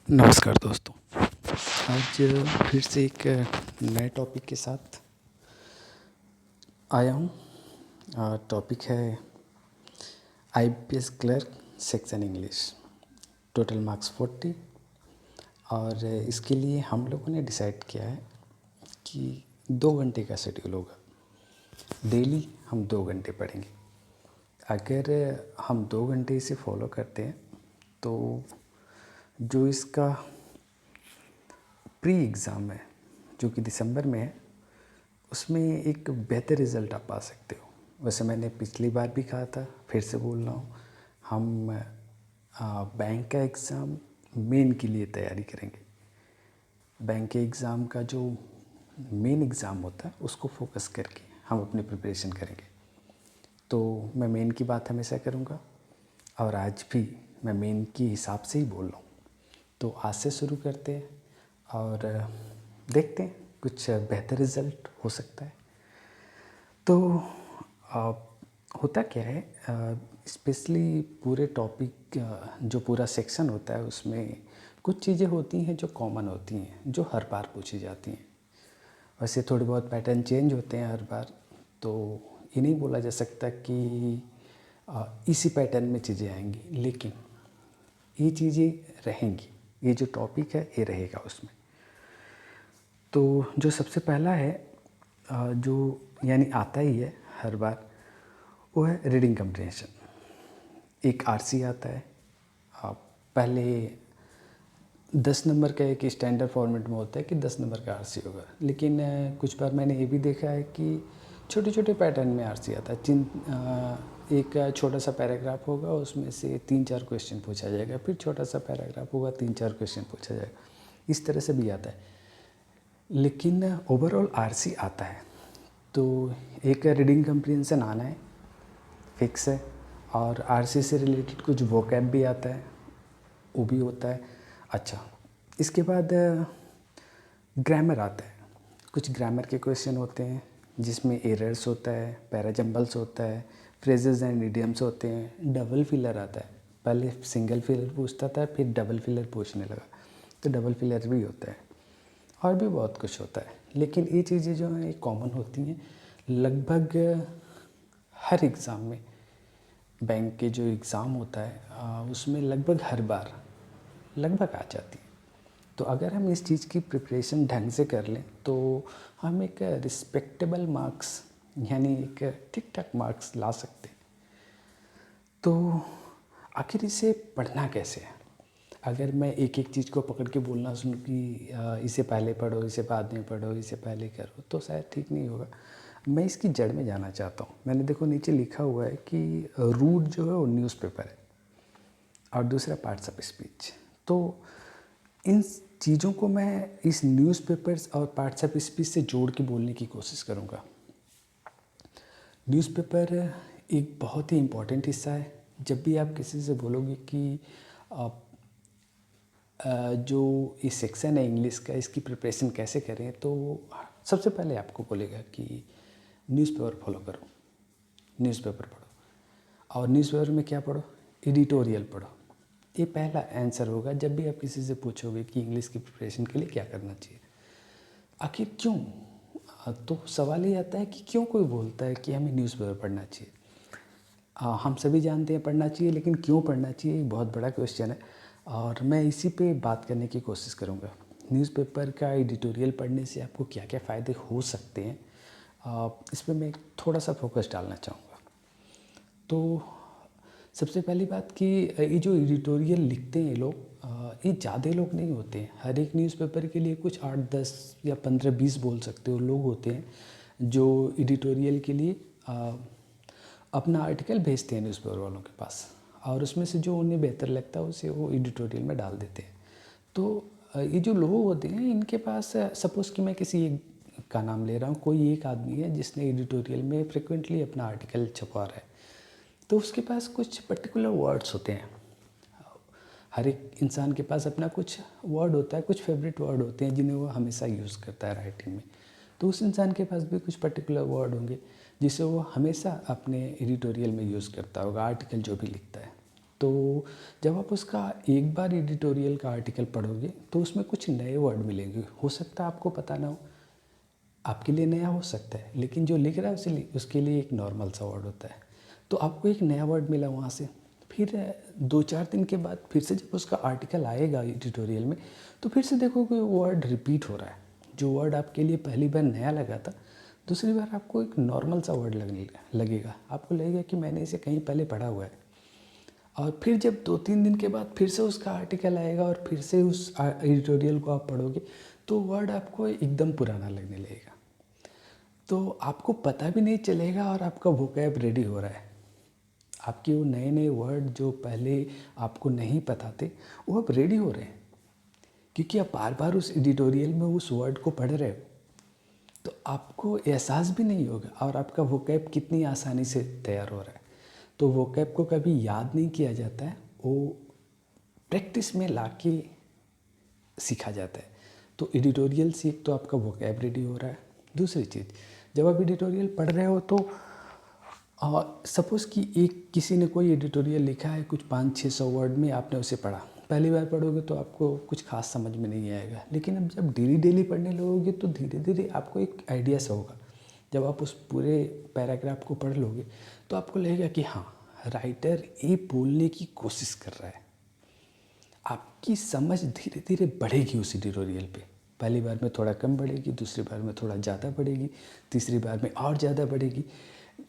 नमस्कार दोस्तों। आज फिर से एक नए टॉपिक के साथ आया हूँ। टॉपिक है IPS clerk section English. Total marks 40 और इसके लिए हम लोगों ने डिसाइड किया है कि 2 घंटे का शेड्यूल होगा। डेली हम 2 घंटे पढ़ेंगे। अगर हम 2 घंटे इसे फॉलो करते हैं तो जो इसका प्री एग्ज़ाम है जो कि दिसंबर में है, उसमें एक बेहतर रिज़ल्ट आप पा सकते हो। वैसे मैंने पिछली बार भी कहा था, फिर से बोल रहा हूँ, हम बैंक का एग्ज़ाम मेन के लिए तैयारी करेंगे। बैंक के एग्ज़ाम का जो मेन एग्ज़ाम होता है उसको फोकस करके हम अपनी प्रिपरेशन करेंगे। तो मैं मेन की बात हमेशा करूँगा और आज भी मैं मेन के हिसाब से ही बोल रहा हूँ। तो आज से शुरू करते हैं और देखते हैं, कुछ बेहतर रिज़ल्ट हो सकता है। तो होता क्या है, स्पेशली पूरे टॉपिक जो पूरा सेक्शन होता है उसमें कुछ चीज़ें होती हैं जो कॉमन होती हैं, जो हर बार पूछी जाती हैं। वैसे थोड़े बहुत पैटर्न चेंज होते हैं हर बार, तो ये नहीं बोला जा सकता कि इसी पैटर्न में चीज़ें आएंगी, लेकिन ये चीज़ें रहेंगी। ये जो टॉपिक है ये रहेगा उसमें। तो जो सबसे पहला है जो यानी आता ही है हर बार, वो है रीडिंग कम्प्रीहेंशन। एक आरसी आता है। पहले 10 नंबर का एक स्टैंडर्ड फॉर्मेट में होता है कि 10 नंबर का आरसी होगा, लेकिन कुछ बार मैंने ये भी देखा है कि छोटे छोटे पैटर्न में आरसी आता है। एक छोटा सा पैराग्राफ होगा, उसमें से 3-4 क्वेश्चन पूछा जाएगा, फिर छोटा सा पैराग्राफ होगा, 3-4 क्वेश्चन पूछा जाएगा। इस तरह से भी आता है, लेकिन ओवरऑल आरसी आता है। तो एक रीडिंग कम्प्रीहेंशन आना है, फिक्स है। और आरसी से रिलेटेड कुछ वोकैब भी आता है, वो भी होता है। अच्छा, इसके बाद ग्रामर आता है। कुछ ग्रामर के क्वेश्चन होते हैं जिसमें एरर्स होता है, पैराजम्बल्स होता है, फ्रेजेस एंड इडियम्स होते हैं। डबल फिलर आता है। पहले सिंगल फिलर पूछता था, फिर डबल फिलर पूछने लगा, तो डबल फिलर भी होता है। और भी बहुत कुछ होता है, लेकिन ये चीज़ें जो हैं ये कॉमन होती हैं लगभग हर एग्ज़ाम में। बैंक के जो एग्ज़ाम होता है उसमें लगभग हर बार लगभग आ जाती है। तो अगर हम इस चीज़ की प्रिपरेशन ढंग से कर लें तो हम एक रिस्पेक्टेबल मार्क्स यानी एक ठीक ठाक मार्क्स ला सकते हैं। तो आखिर इसे पढ़ना कैसे है? अगर मैं एक एक चीज़ को पकड़ के बोलना शुरू कि इसे पहले पढ़ो, इसे बाद में पढ़ो, इसे पहले करो, तो शायद ठीक नहीं होगा। मैं इसकी जड़ में जाना चाहता हूँ। मैंने देखो नीचे लिखा हुआ है कि रूट जो है वो न्यूज़पेपर है और दूसरा पार्ट्स ऑफ स्पीच। तो इन चीज़ों को मैं इस न्यूज़पेपर्स और पार्ट्स ऑफ स्पीच से जोड़ के बोलने की कोशिश करूँगा। न्यूज़पेपर एक बहुत ही इम्पॉर्टेंट हिस्सा है। जब भी आप किसी से बोलोगे कि आप जो ये सेक्शन है इंग्लिश का, इसकी प्रिपरेशन कैसे करें, तो सबसे पहले आपको बोलेगा कि न्यूज़पेपर फॉलो करो, न्यूज़पेपर पढ़ो। और न्यूज़पेपर में क्या पढ़ो? एडिटोरियल पढ़ो। ये पहला आंसर होगा जब भी आप किसी से पूछोगे कि इंग्लिश की प्रिपरेशन के लिए क्या करना चाहिए। आखिर क्यों? तो सवाल ये आता है कि क्यों कोई बोलता है कि हमें न्यूज़पेपर पढ़ना चाहिए। हम सभी जानते हैं पढ़ना चाहिए, लेकिन क्यों पढ़ना चाहिए एक बहुत बड़ा क्वेश्चन है और मैं इसी पे बात करने की कोशिश करूँगा। न्यूज़पेपर का एडिटोरियल पढ़ने से आपको क्या क्या फ़ायदे हो सकते हैं, इस पर मैं थोड़ा सा फोकस डालना चाहूँगा। तो सबसे पहली बात कि ये जो एडिटोरियल लिखते हैं ये लोग, ये ज़्यादा लोग नहीं होते हैं। हर एक न्यूज़पेपर के लिए कुछ 8-10 या 15-20 बोल सकते हो लोग होते हैं जो एडिटोरियल के लिए अपना आर्टिकल भेजते हैं न्यूज़पेपर वालों के पास, और उसमें से जो उन्हें बेहतर लगता है उसे वो एडिटोरियल में डाल देते हैं। तो ये जो लोग होते हैं इनके पास, सपोज़ कि मैं किसी एक का नाम ले रहा हूँ, कोई एक आदमी है जिसने एडिटोरियल में फ्रिक्वेंटली अपना आर्टिकल छपवा रहा है, तो उसके पास कुछ पर्टिकुलर वर्ड्स होते हैं। हर एक इंसान के पास अपना कुछ वर्ड होता है, कुछ फेवरेट वर्ड होते हैं जिन्हें वो हमेशा यूज़ करता है राइटिंग में। तो उस इंसान के पास भी कुछ पर्टिकुलर वर्ड होंगे जिसे वो हमेशा अपने एडिटोरियल में यूज़ करता होगा, आर्टिकल जो भी लिखता है। तो जब आप उसका एक बार एडिटोरियल का आर्टिकल पढ़ोगे तो उसमें कुछ नए वर्ड मिलेंगे। हो सकता है आपको पता ना हो, आपके लिए नया हो सकता है, लेकिन जो लिख रहा है उसके लिए एक नॉर्मल सा वर्ड होता है। तो आपको एक नया वर्ड मिला वहाँ से। फिर 2-4 दिन के बाद फिर से जब उसका आर्टिकल आएगा एडिटोरियल में, तो फिर से देखोगे वो वर्ड रिपीट हो रहा है। जो वर्ड आपके लिए पहली बार नया लगा था, दूसरी बार आपको एक नॉर्मल सा वर्ड लगेगा। आपको लगेगा कि मैंने इसे कहीं पहले पढ़ा हुआ है। और फिर जब 2-3 दिन के बाद फिर से उसका आर्टिकल आएगा और फिर से उस एडिटोरियल को आप पढ़ोगे, तो वर्ड आपको एकदम पुराना लगने लगेगा। तो आपको पता भी नहीं चलेगा और आपका वोकैब रेडी हो रहा है। आपके वो नए नए वर्ड जो पहले आपको नहीं पता थे, वो अब रेडी हो रहे हैं, क्योंकि आप बार बार उस एडिटोरियल में उस वर्ड को पढ़ रहे हो। तो आपको एहसास भी नहीं होगा और आपका वोकैब कितनी आसानी से तैयार हो रहा है। तो वोकैब को कभी याद नहीं किया जाता है, वो प्रैक्टिस में लाके सीखा जाता है। तो एडिटोरियल से एक तो आपका वोकैब रेडी हो रहा है। दूसरी चीज़, जब आप एडिटोरियल पढ़ रहे हो तो सपोज़ कि किसी ने कोई एडिटोरियल लिखा है कुछ 500-600 वर्ड में, आपने उसे पढ़ा। पहली बार पढ़ोगे तो आपको कुछ खास समझ में नहीं आएगा, लेकिन अब जब डेली पढ़ने लगोगे तो धीरे धीरे आपको एक आइडिया सा होगा। जब आप उस पूरे पैराग्राफ को पढ़ लोगे तो आपको लगेगा कि हाँ, राइटर ये बोलने की कोशिश कर रहा है। आपकी समझ धीरे धीरे बढ़ेगी उस एडिटोरियल पे। पहली बार में थोड़ा कम बढ़ेगी, दूसरी बार में थोड़ा ज़्यादा बढ़ेगी, तीसरी बार में और ज़्यादा बढ़ेगी।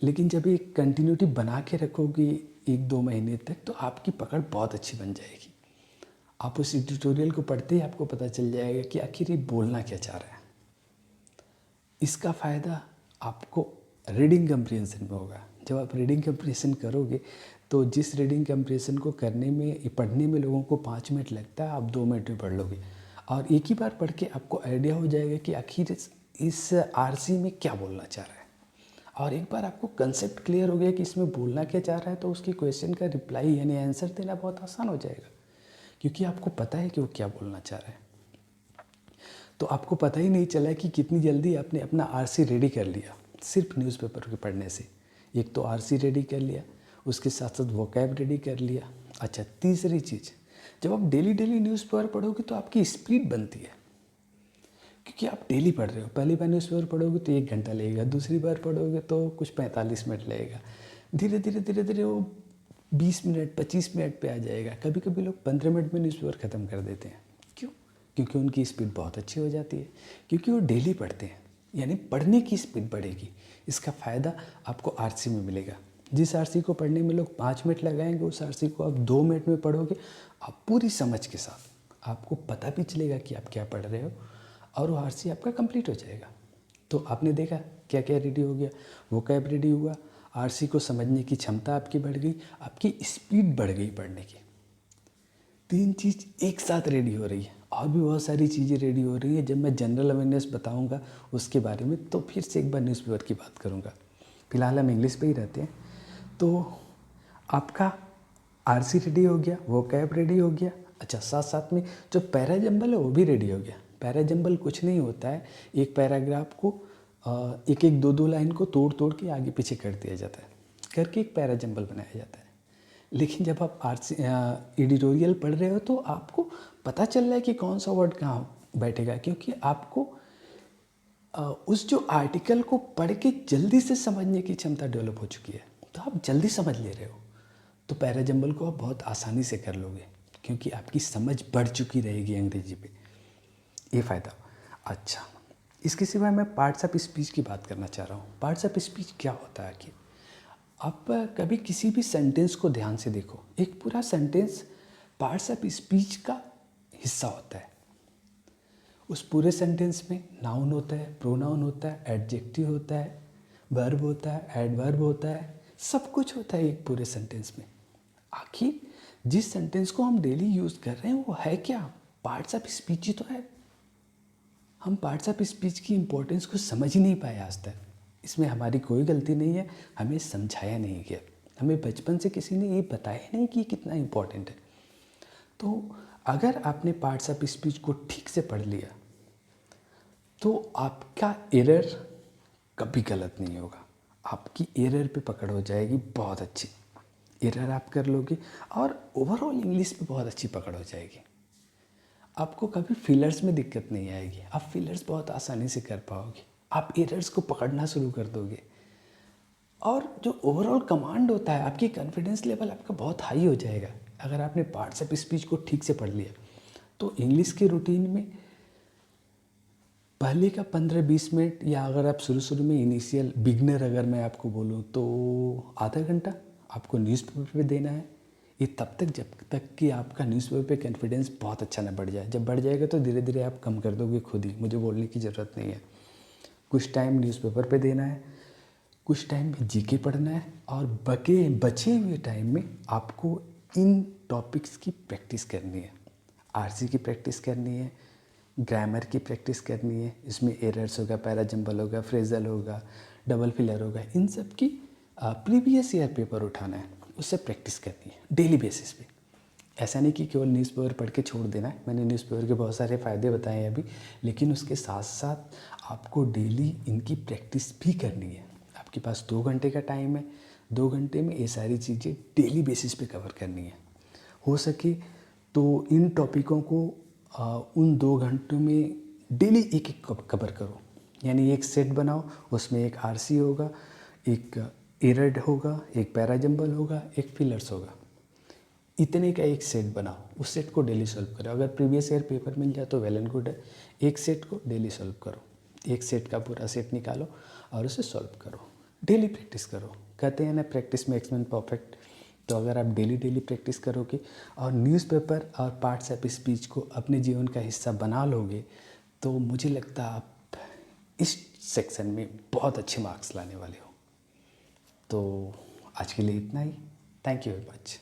लेकिन जब एक कंटिन्यूटी बना के रखोगे 1-2 महीने तक, तो आपकी पकड़ बहुत अच्छी बन जाएगी। आप उस एडिटोरियल को पढ़ते ही आपको पता चल जाएगा कि आखिर ये बोलना क्या चाह रहा है। इसका फ़ायदा आपको रीडिंग कंप्रीहेंशन में होगा। जब आप रीडिंग कंप्रीहेंशन करोगे तो जिस रीडिंग कंप्रीहेंशन को पढ़ने में लोगों को 5 मिनट लगता है, आप 2 मिनट में पढ़ लोगे। और एक ही बार पढ़ के आपको आइडिया हो जाएगा कि आखिर इस आरसी में क्या बोलना चाह रहा है। और एक बार आपको कंसेप्ट क्लियर हो गया कि इसमें बोलना क्या चाह रहा है, तो उसके क्वेश्चन का रिप्लाई यानी आंसर देना बहुत आसान हो जाएगा, क्योंकि आपको पता है कि वो क्या बोलना चाह रहा है। तो आपको पता ही नहीं चला कि कितनी जल्दी आपने अपना आरसी रेडी कर लिया सिर्फ न्यूज़पेपर के पढ़ने से। एक तो आरसी रेडी कर लिया, उसके साथ साथ वोकैब रेडी कर लिया। अच्छा, तीसरी चीज़, जब आप डेली न्यूज़पेपर पढ़ोगे तो आपकी स्पीड बनती है, क्योंकि आप डेली पढ़ रहे हो। पहली बार न्यूज़पेपर पढ़ोगे तो 1 घंटा लगेगा, दूसरी बार पढ़ोगे तो कुछ 45 मिनट लगेगा। धीरे धीरे वो 20 मिनट 25 मिनट पे आ जाएगा। कभी कभी लोग 15 मिनट में न्यूज़पेपर ख़त्म कर देते हैं। क्यों? क्योंकि उनकी स्पीड बहुत अच्छी हो जाती है, क्योंकि वो डेली पढ़ते हैं, यानी पढ़ने की स्पीड बढ़ेगी। इसका फ़ायदा आपको आरसी में मिलेगा। जिस आरसी को पढ़ने में लोग 5 मिनट लगाएंगे, उस आरसी को आप 2 मिनट में पढ़ोगे। आप पूरी समझ के साथ, आपको पता भी चलेगा कि आप क्या पढ़ रहे हो, और वो आरसी आपका कंप्लीट हो जाएगा। तो आपने देखा क्या क्या रेडी हो गया, वोकैब रेडी हुआ, आरसी को समझने की क्षमता आपकी बढ़ गई, आपकी स्पीड बढ़ गई पढ़ने की। 3 चीज़ एक साथ रेडी हो रही है। और भी बहुत सारी चीज़ें रेडी हो रही हैं। जब मैं जनरल अवेयरनेस बताऊंगा उसके बारे में, तो फिर से एक बार न्यूज़पेपर की बात करूंगा। फिलहाल हम इंग्लिश पे ही रहते हैं। तो आपका आरसी रेडी हो गया, वोकैब रेडी हो गया। अच्छा, साथ साथ में जो पैराजंबल है वो भी रेडी हो गया। पैराजंबल कुछ नहीं होता है, एक पैराग्राफ को एक एक 2-2 लाइन को तोड़ के आगे पीछे कर दिया जाता है, करके एक पैराजंबल बनाया जाता है। लेकिन जब आप आरसी एडिटोरियल पढ़ रहे हो तो आपको पता चल रहा है कि कौन सा वर्ड कहाँ बैठेगा, क्योंकि आपको उस जो आर्टिकल को पढ़ के जल्दी से समझने की क्षमता डेवलप हो चुकी है। तो आप जल्दी समझ ले रहे हो, तो पैराजंबल को आप बहुत आसानी से कर लोगे, क्योंकि आपकी समझ बढ़ चुकी रहेगी अंग्रेजी पे। ये फ़ायदा। अच्छा, इसके सिवाय मैं पार्ट्स ऑफ स्पीच की बात करना चाह रहा हूँ। पार्ट्स ऑफ स्पीच क्या होता है कि आप कभी किसी भी सेंटेंस को ध्यान से देखो। एक पूरा सेंटेंस पार्ट्स ऑफ स्पीच का हिस्सा होता है। उस पूरे सेंटेंस में नाउन होता है, प्रोनाउन होता है, एडजेक्टिव होता है, वर्ब होता है, एडवर्ब होता है, सब कुछ होता है एक पूरे सेंटेंस में। आखिर जिस सेंटेंस को हम डेली यूज़ कर रहे हैं वो है क्या? पार्ट्स ऑफ स्पीच ही तो है। हम पार्ट्स ऑफ स्पीच की इम्पोर्टेंस को समझ ही नहीं पाए आज तक। इसमें हमारी कोई गलती नहीं है, हमें समझाया नहीं गया, हमें बचपन से किसी ने ये बताया नहीं कि कितना इम्पोर्टेंट है। तो अगर आपने पार्ट्स ऑफ स्पीच को ठीक से पढ़ लिया तो आपका एरर कभी गलत नहीं होगा, आपकी एरर पे पकड़ हो जाएगी बहुत अच्छी। एरर आप कर लोगे और ओवरऑल इंग्लिश पे बहुत अच्छी पकड़ हो जाएगी। आपको कभी फिलर्स में दिक्कत नहीं आएगी, आप फिलर्स बहुत आसानी से कर पाओगे, आप एरर्स को पकड़ना शुरू कर दोगे। और जो ओवरऑल कमांड होता है, आपकी कॉन्फिडेंस लेवल आपका बहुत हाई हो जाएगा। अगर आपने पार्ट्स ऑफ स्पीच को ठीक से पढ़ लिया तो इंग्लिश के रूटीन में पहले का 15-20 मिनट, या अगर आप शुरू में इनिशियल बिगनर अगर मैं आपको बोलूँ तो आधा घंटा आपको न्यूज़पेपर पे देना है। ये तब तक जब तक कि आपका न्यूज़पेपर पे कॉन्फिडेंस बहुत अच्छा ना बढ़ जाए। जब बढ़ जाएगा तो धीरे धीरे आप कम कर दोगे खुद ही, मुझे बोलने की ज़रूरत नहीं है। कुछ टाइम न्यूज़पेपर पे देना है, कुछ टाइम में जीके पढ़ना है, और बचे हुए टाइम में आपको इन टॉपिक्स की प्रैक्टिस करनी है। आरसी की प्रैक्टिस करनी है, ग्रामर की प्रैक्टिस करनी है। इसमें एरर्स होगा, पैराजम्बल होगा, फ्रेजल होगा, डबल फिलर होगा, इन सब की प्रीवियस ईयर पेपर उठाना है, उससे प्रैक्टिस करनी है डेली बेसिस पे। ऐसा नहीं कि केवल न्यूज़पेपर पढ़ के छोड़ देना है। मैंने न्यूज़पेपर के बहुत सारे फ़ायदे बताए हैं अभी, लेकिन उसके साथ साथ आपको डेली इनकी प्रैक्टिस भी करनी है। आपके पास 2 घंटे का टाइम है, 2 घंटे में ये सारी चीज़ें डेली बेसिस पे कवर करनी है। हो सके तो इन टॉपिकों को उन 2 घंटों में डेली एक एक कवर करो। यानी एक सेट बनाओ, उसमें एक आरसी होगा, एक एरर होगा, एक पैराजम्बल होगा, एक फिलर्स होगा। इतने का एक सेट बनाओ, उस सेट को डेली सॉल्व करो। अगर प्रीवियस ईयर पेपर मिल जाए तो वेल एंड गुड है। एक सेट को डेली सॉल्व करो, एक सेट का पूरा सेट निकालो और उसे सॉल्व करो। डेली प्रैक्टिस करो। कहते हैं ना, प्रैक्टिस मेक्स मैन परफेक्ट। तो अगर आप डेली प्रैक्टिस करोगे और न्यूज़पेपर और पार्ट्स ऑफ स्पीच को अपने जीवन का हिस्सा बना लोगे तो मुझे लगता है आप इस सेक्शन में बहुत अच्छे मार्क्स लाने वाले हो। तो आज के लिए इतना ही। Thank you very much.